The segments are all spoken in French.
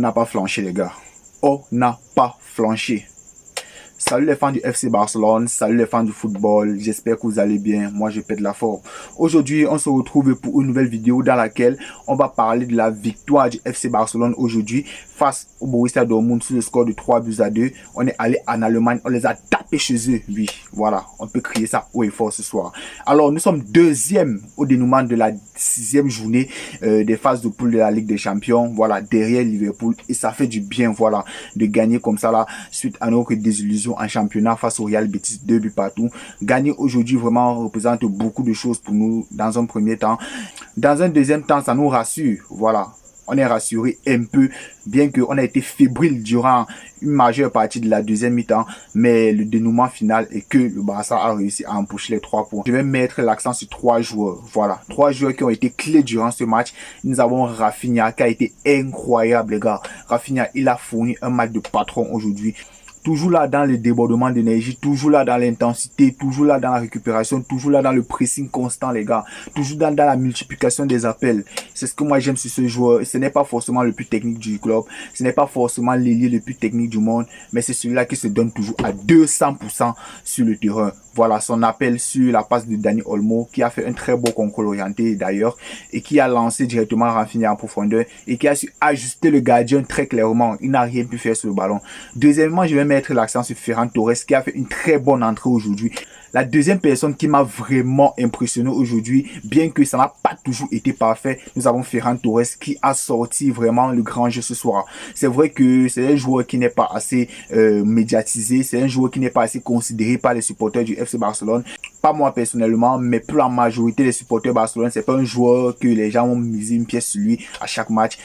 n'a pas flanché, les gars. On n'a pas flanché. Salut les fans du FC Barcelone, salut les fans du football, j'espère que vous allez bien, moi je pète la forme. Aujourd'hui, on se retrouve pour une nouvelle vidéo dans laquelle on va parler de la victoire du FC Barcelone aujourd'hui face au Borussia Dortmund sur le score de 3-2. On est allé en Allemagne, on les a tapés chez eux, oui, voilà, on peut crier ça haut et fort ce soir. Alors, nous sommes deuxième au dénouement de la 6e journée des phases de poule de la Ligue des Champions, voilà, derrière Liverpool, et ça fait du bien, voilà, de gagner comme ça là, suite à notre désillusion en championnat face au Real Betis, 2 buts partout. Gagner aujourd'hui vraiment représente beaucoup de choses pour nous dans un premier temps. Dans un deuxième temps, ça nous rassure, voilà. On est rassuré un peu, bien qu'on a été fébrile durant une majeure partie de la deuxième mi-temps, mais le dénouement final est que le Barça a réussi à empocher les 3 points. Je vais mettre l'accent sur 3 joueurs, voilà, 3 joueurs qui ont été clés durant ce match. Nous avons Rafinha qui a été incroyable, les gars. Rafinha, il a fourni un match de patron aujourd'hui. Toujours là dans le débordement d'énergie, toujours là dans l'intensité, toujours là dans la récupération, toujours là dans le pressing constant, les gars. Toujours dans la multiplication des appels. C'est ce que moi j'aime sur ce joueur. Ce n'est pas forcément le plus technique du club, ce n'est pas forcément l'ailier le plus technique du monde, mais c'est celui-là qui se donne toujours à 200% sur le terrain. Voilà son appel sur la passe de Dani Olmo, qui a fait un très beau contrôle orienté d'ailleurs, et qui a lancé directement Rafinha en profondeur, et qui a su ajuster le gardien très clairement. Il n'a rien pu faire sur le ballon. Deuxièmement, je vais mettre l'accent sur Ferran Torres, qui a fait une très bonne entrée aujourd'hui. La deuxième personne qui m'a vraiment impressionné aujourd'hui, bien que ça n'a pas toujours été parfait, nous avons Ferran Torres qui a sorti vraiment le grand jeu ce soir. C'est vrai que c'est un joueur qui n'est pas assez médiatisé, c'est un joueur qui n'est pas assez considéré par les supporters du FC Barcelone. Pas moi personnellement, mais pour la majorité des supporters Barcelone, c'est pas un joueur que les gens ont misé une pièce sur lui à chaque match.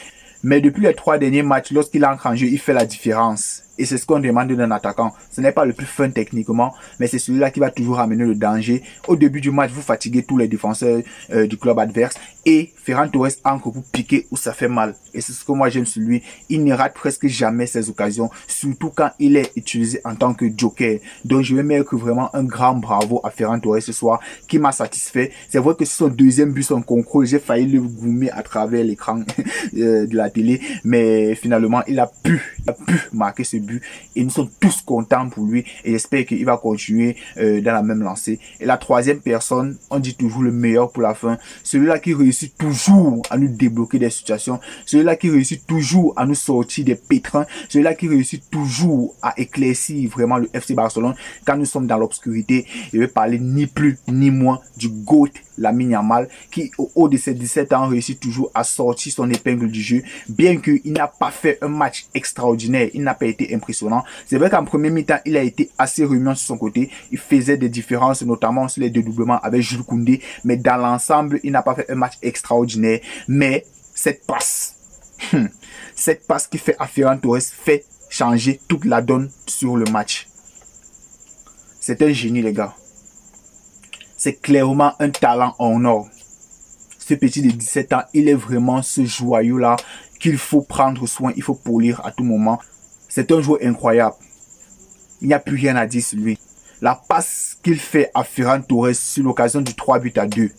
Mais depuis les 3 derniers matchs, lorsqu'il entre en jeu, il fait la différence. Et c'est ce qu'on demande d'un attaquant. Ce n'est pas le plus fun techniquement, mais c'est celui-là qui va toujours amener le danger. Au début du match, vous fatiguez tous les défenseurs du club adverse. Et Ferran Torres entre pour piquer où ça fait mal. Et c'est ce que moi j'aime sur lui. Il ne rate presque jamais ses occasions, surtout quand il est utilisé en tant que joker. Donc je vais mettre vraiment un grand bravo à Ferran Torres ce soir, qui m'a satisfait. C'est vrai que c'est son deuxième but, son contrôle. J'ai failli le goumer à travers l'écran de la télé. Mais finalement, il a pu marquer ce but. Et nous sommes tous contents pour lui. Et j'espère qu'il va continuer dans la même lancée. Et la troisième personne, on dit toujours le meilleur pour la fin. Celui-là qui réussit toujours à nous débloquer des situations. Celui-là qui réussit toujours à nous sortir des pétrins. Celui-là qui réussit toujours à éclaircir vraiment le FC Barcelone quand nous sommes dans l'obscurité. Je vais parler ni plus ni moins du GOAT Lamine Yamal, qui au haut de ses 17 ans réussit toujours à sortir son épingle du jeu, bien qu'il n'a pas fait un match extraordinaire, il n'a pas été impressionnant. C'est vrai qu'en premier mi-temps, il a été assez remuant sur son côté, il faisait des différences, notamment sur les dédoublements avec Jules Koundé, mais dans l'ensemble, il n'a pas fait un match extraordinaire. Mais cette passe qui fait à Ferran Torres fait changer toute la donne sur le match. C'est un génie, les gars. C'est clairement un talent en or. Ce petit de 17 ans, il est vraiment ce joyau-là qu'il faut prendre soin, il faut polir à tout moment. C'est un joueur incroyable. Il n'y a plus rien à dire sur lui. La passe qu'il fait à Ferran Torres sur l'occasion du 3-2,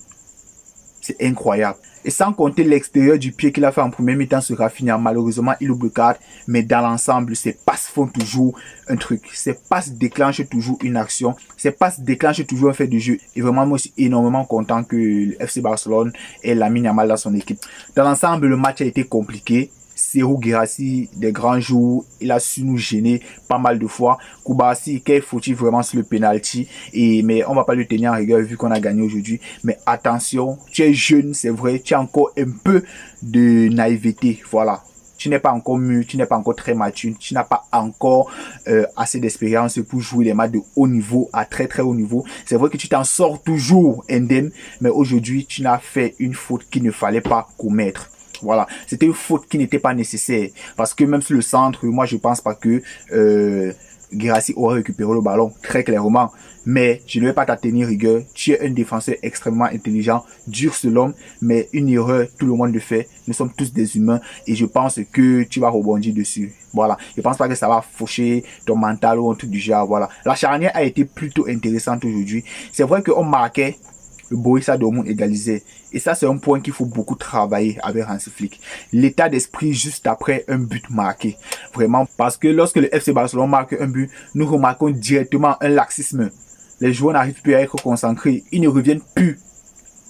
c'est incroyable. Et sans compter l'extérieur du pied qu'il a fait en premier mi-temps sur Rafinha, malheureusement il oublie le cadre, mais dans l'ensemble, ses passes font toujours un truc. Ses passes déclenchent toujours une action. Ses passes déclenchent toujours un fait de jeu. Et vraiment, moi je suis énormément content que le FC Barcelone ait Lamine Yamal dans son équipe. Dans l'ensemble, le match a été compliqué. Serhou Guirassy, des grands jours, il a su nous gêner pas mal de fois. Koubarsi, quel faut-il vraiment sur le penalty, mais on va pas le tenir en rigueur vu qu'on a gagné aujourd'hui. Mais attention, tu es jeune, c'est vrai, tu as encore un peu de naïveté, voilà. Tu n'es pas encore mûr, tu n'es pas encore très mature, tu n'as pas encore assez d'expérience pour jouer les matchs de haut niveau, à très haut niveau. C'est vrai que tu t'en sors toujours indemne, mais aujourd'hui, tu n'as fait une faute qu'il ne fallait pas commettre. Voilà, c'était une faute qui n'était pas nécessaire. Parce que même sur le centre, moi je pense pas que Guirassy aurait récupéré le ballon, très clairement. Mais je ne vais pas t'atteindre rigueur. Tu es un défenseur extrêmement intelligent, dur sur l'homme, mais une erreur, tout le monde le fait. Nous sommes tous des humains et je pense que tu vas rebondir dessus. Voilà, je pense pas que ça va faucher ton mental ou un truc du genre. Voilà, la charnière a été plutôt intéressante aujourd'hui. C'est vrai qu'on marquait le Borussia Dortmund égalisait. Et ça, c'est un point qu'il faut beaucoup travailler avec Hansi Flick. L'état d'esprit juste après un but marqué. Vraiment, parce que lorsque le FC Barcelone marque un but, nous remarquons directement un laxisme. Les joueurs n'arrivent plus à être concentrés. Ils ne reviennent plus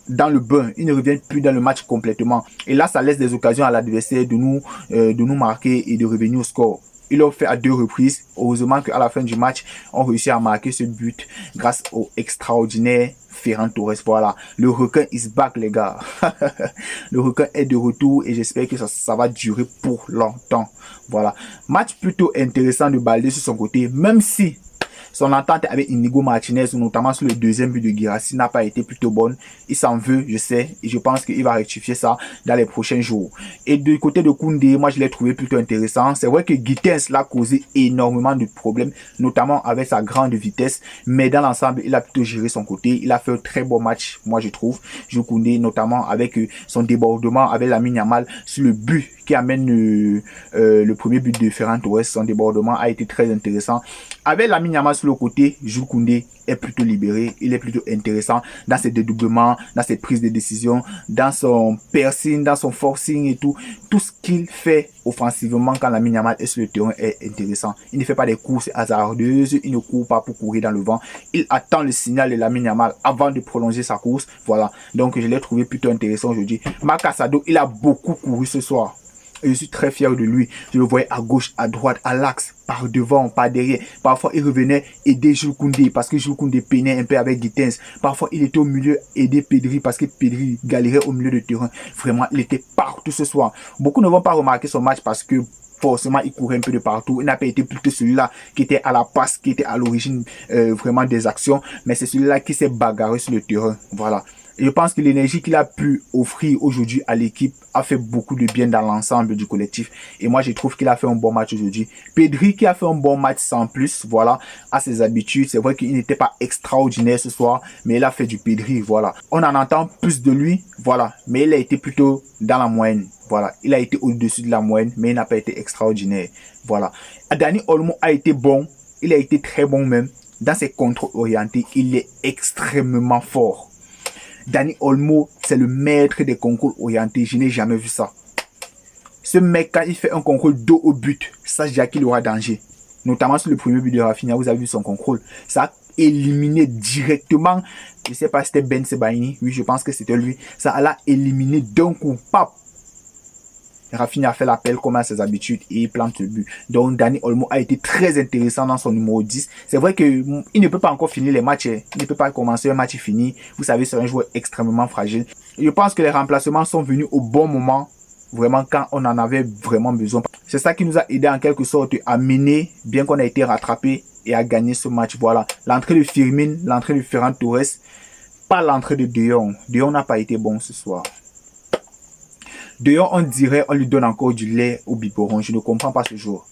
dans le bain, ils ne reviennent plus dans le match complètement. Et là, ça laisse des occasions à l'adversaire de nous marquer et de revenir au score. Il l'a fait à 2 reprises. Heureusement qu'à la fin du match, on réussit à marquer ce but grâce au extraordinaire Ferran Torres. Voilà, le requin is back, les gars. Le requin est de retour et j'espère que ça va durer pour longtemps. Voilà, match plutôt intéressant de Baldé sur son côté, même si son entente avec Inigo Martinez, notamment sur le deuxième but de Guirassy, n'a pas été plutôt bonne. Il s'en veut, je sais, et je pense qu'il va rectifier ça dans les prochains jours. Et du côté de Koundé, moi je l'ai trouvé plutôt intéressant. C'est vrai que Gittins l'a causé énormément de problèmes, notamment avec sa grande vitesse, mais dans l'ensemble, il a plutôt géré son côté. Il a fait un très bon match, moi je trouve. Jules Koundé, notamment avec son débordement avec Lamine Yamal sur le but qui amène le premier but de Ferran Torres. Son débordement a été très intéressant. Avec Lamine Yamal sur le côté, Jules Koundé est plutôt libéré, il est plutôt intéressant dans ses dédoublements, dans ses prises de décision, dans son piercing, dans son forcing et tout. Tout ce qu'il fait offensivement quand Lamine Yamal est sur le terrain est intéressant. Il ne fait pas des courses hasardeuses, il ne court pas pour courir dans le vent. Il attend le signal de Lamine Yamal avant de prolonger sa course. Voilà, donc je l'ai trouvé plutôt intéressant aujourd'hui. Marc Casado, il a beaucoup couru ce soir. Et je suis très fier de lui. Je le voyais à gauche, à droite, à l'axe, par devant, par derrière. Parfois, il revenait aider Jules Koundé parce que Jules Koundé peinait un peu avec Gittins. Parfois, il était au milieu aider Pedri parce que Pedri galérait au milieu de terrain. Vraiment, il était partout ce soir. Beaucoup ne vont pas remarquer son match parce que forcément, il courait un peu de partout. Il n'a pas été plutôt celui-là qui était à la passe, qui était à l'origine vraiment des actions. Mais c'est celui-là qui s'est bagarré sur le terrain. Voilà. Et je pense que l'énergie qu'il a pu offrir aujourd'hui à l'équipe a fait beaucoup de bien dans l'ensemble du collectif. Et moi, je trouve qu'il a fait un bon match aujourd'hui. Pedri qui a fait un bon match sans plus, voilà, à ses habitudes. C'est vrai qu'il n'était pas extraordinaire ce soir, mais il a fait du Pedri, voilà. On en entend plus de lui, voilà. Mais il a été plutôt dans la moyenne, voilà. Il a été au-dessus de la moyenne, mais il n'a pas été extraordinaire, voilà. Dani Olmo a été bon, il a été très bon même. Dans ses contrôles orientés, il est extrêmement fort. Dani Olmo, c'est le maître des contrôles orientés. Je n'ai jamais vu ça. Ce mec, quand il fait un contrôle dos au but, sache déjà qu'il aura danger. Notamment sur le premier but de Rafinha, vous avez vu son contrôle. Ça a éliminé directement, je ne sais pas si c'était Ben Sebaini. Oui, je pense que c'était lui. Ça l'a éliminé d'un coup. Pap. Rafinha a fait l'appel comme à ses habitudes et il plante le but. Donc Dani Olmo a été très intéressant dans son numéro 10. C'est vrai qu'il ne peut pas encore finir les matchs. Il ne peut pas commencer un match fini. Vous savez, c'est un joueur extrêmement fragile. Je pense que les remplacements sont venus au bon moment. Vraiment quand on en avait vraiment besoin. C'est ça qui nous a aidé en quelque sorte à mener, bien qu'on a été rattrapé et à gagner ce match. Voilà. L'entrée de Firmin, l'entrée de Ferran Torres, pas l'entrée de De Jong. De Jong n'a pas été bon ce soir. De Jong, on dirait, on lui donne encore du lait au biberon. Je ne comprends pas ce joueur.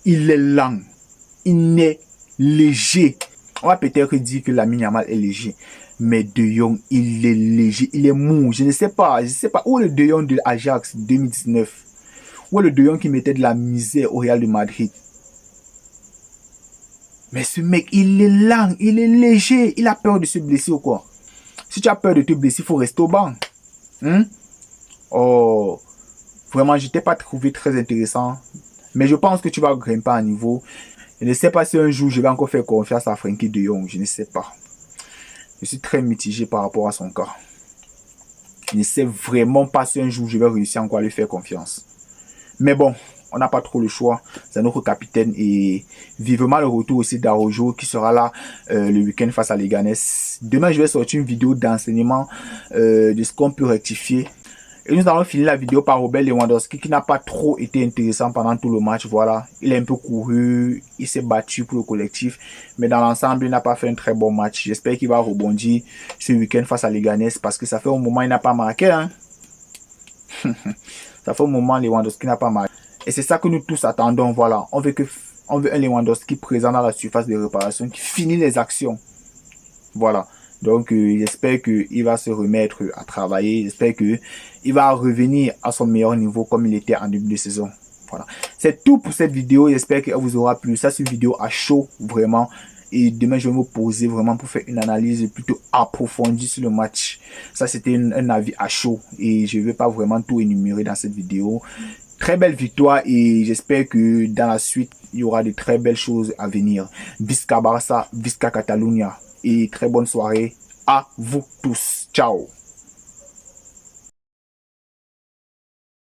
Il est lent. Il est léger. On va peut-être dire que Lamine Yamal est léger. Mais De Jong, il est léger. Il est mou. Je ne sais pas. Où est le De Jong de Ajax 2019? Où est le De Jong qui mettait de la misère au Real de Madrid? Mais ce mec, il est lent. Il est léger. Il a peur de se blesser ou quoi? Si tu as peur de te blesser, il faut rester au banc. Oh, vraiment, je t'ai pas trouvé très intéressant. Mais je pense que tu vas grimper à niveau. Je ne sais pas si un jour je vais encore faire confiance à Frenkie de Jong. Je ne sais pas. Je suis très mitigé par rapport à son cas. Je ne sais vraiment pas si un jour je vais réussir encore à lui faire confiance. Mais bon, on n'a pas trop le choix. C'est notre capitaine et vivement le retour aussi d'Araujo qui sera là le week-end face à Leganés. Demain, je vais sortir une vidéo d'enseignement de ce qu'on peut rectifier. Et nous allons finir la vidéo par Robert Lewandowski qui n'a pas trop été intéressant pendant tout le match. Voilà, il a un peu couru, il s'est battu pour le collectif. Mais dans l'ensemble, il n'a pas fait un très bon match. J'espère qu'il va rebondir ce week-end face à Leganés parce que ça fait un moment qu'il n'a pas marqué. Hein? Ça fait un moment Lewandowski n'a pas marqué. Et c'est ça que nous tous attendons. Voilà, on veut un Lewandowski présent dans la surface de réparation qui finit les actions. Voilà. Donc, j'espère qu'il va se remettre à travailler. J'espère qu'il va revenir à son meilleur niveau comme il était en début de saison. Voilà. C'est tout pour cette vidéo. J'espère qu'elle vous aura plu. Ça, c'est une vidéo à chaud, vraiment. Et demain, je vais me poser vraiment pour faire une analyse plutôt approfondie sur le match. Ça, c'était un avis à chaud et je ne vais pas vraiment tout énumérer dans cette vidéo. Très belle victoire et j'espère que dans la suite, il y aura de très belles choses à venir. Visca Barça, Visca Catalunya et très bonne soirée à vous tous. Ciao.